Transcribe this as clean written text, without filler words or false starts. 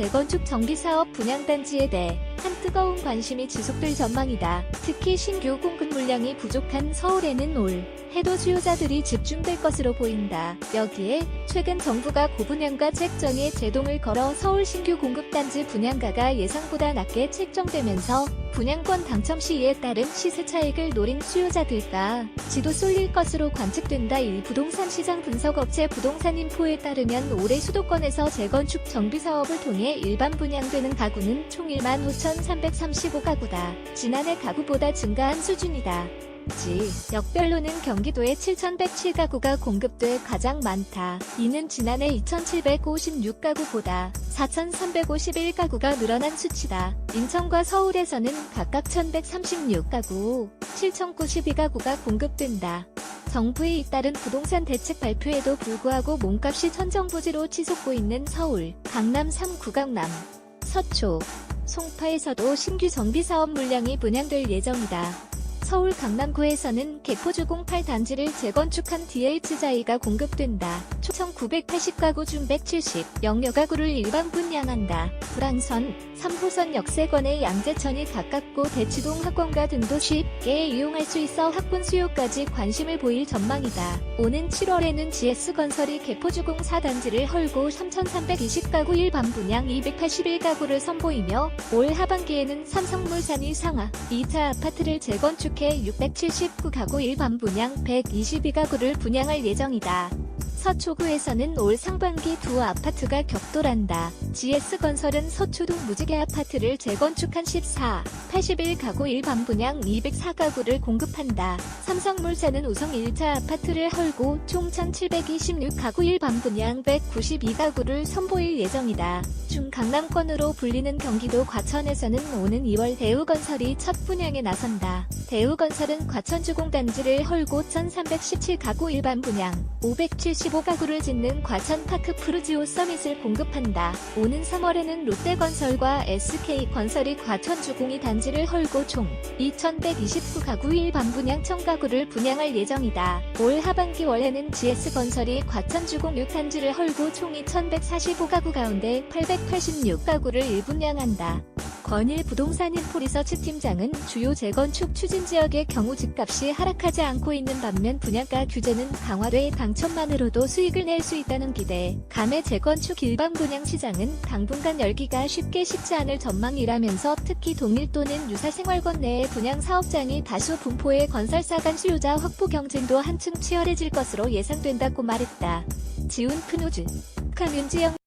재건축 정비사업 분양단지에 대해 한 뜨거운 관심이 지속될 전망이다. 특히 신규 공급 물량이 부족한 서울에는 올 해도 수요자들이 집중될 것으로 보인다. 여기에 최근 정부가 고분양가 책정에 제동을 걸어 서울 신규 공급단지 분양가가 예상보다 낮게 책정되면서 분양권 당첨 시에 따른 시세 차익을 노린 수요자들과 지도 쏠릴 것으로 관측된다. 이 부동산 시장 분석업체 부동산인포에 따르면 올해 수도권에서 재건축 정비사업을 통해 일반 분양되는 가구는 총 15,335가구다. 지난해 가구보다 증가한 수준이다. 지역별로는 경기도에 7,107가구가 공급돼 가장 많다. 이는 지난해 2,756가구보다 4,351가구가 늘어난 수치다. 인천과 서울에서는 각각 1,136가구, 7,092가구가 공급된다. 정부의 잇따른 부동산 대책 발표에도 불구하고 몸값이 천정부지로 치솟고 있는 서울, 강남 3구 강남, 서초, 송파에서도 신규 정비사업 물량이 분양될 예정이다. 서울 강남구에서는 개포주공 8단지를 재건축한 DH자이가 공급된다. 총 980가구 중 170여 가구를 일반 분양한다. 불황선, 3호선 역세권의 양재천이 가깝고 대치동 학원가 등도 쉽게 이용할 수 있어 학군 수요까지 관심을 보일 전망이다. 오는 7월에는 GS건설이 개포주공 4단지를 헐고 3,320가구 일반 분양 281가구를 선보이며 올 하반기에는 삼성물산이 상하 2차 아파트를 재건축해 679가구 일반 분양 122가구를 분양할 예정이다. 서초구에서는 올 상반기 두 아파트가 격돌한다. GS건설은 서초동 무지개 아파트를 재건축한 81가구 일반 분양 204가구를 공급한다. 삼성물산은 우성 1차 아파트를 헐고 총 1,726가구 일반 분양 192가구를 선보일 예정이다. 중강남권으로 불리는 경기도 과천에서는 오는 2월 대우건설이 첫 분양에 나선다. 대우건설은 과천주공단지를 헐고 1,317가구 일반 분양 575가구를 짓는 과천파크 푸르지오 서밋을 공급한다. 오는 3월에는 롯데건설과 SK건설이 과천주공이 단지를 헐고 총 2,129가구 일반 분양 1,000가구를 분양할 예정이다. 올 하반기 월에는 GS건설이 과천주공 6단지를 헐고 총 2,145가구 가운데 886가구를 일분양한다. 권일 부동산인포 리서치 팀장은 주요 재건축 추진 지역의 경우 집값이 하락하지 않고 있는 반면 분양가 규제는 강화돼 당첨만으로도 수익을 낼 수 있다는 기대. 감해 재건축 일반 분양 시장은 당분간 열기가 쉽지 않을 전망이라면서 특히 동일 또는 유사 생활권 내의 분양 사업장이 다수 분포해 건설사 간 수요자 확보 경쟁도 한층 치열해질 것으로 예상된다고 말했다. 지훈 크누즈, 강윤지영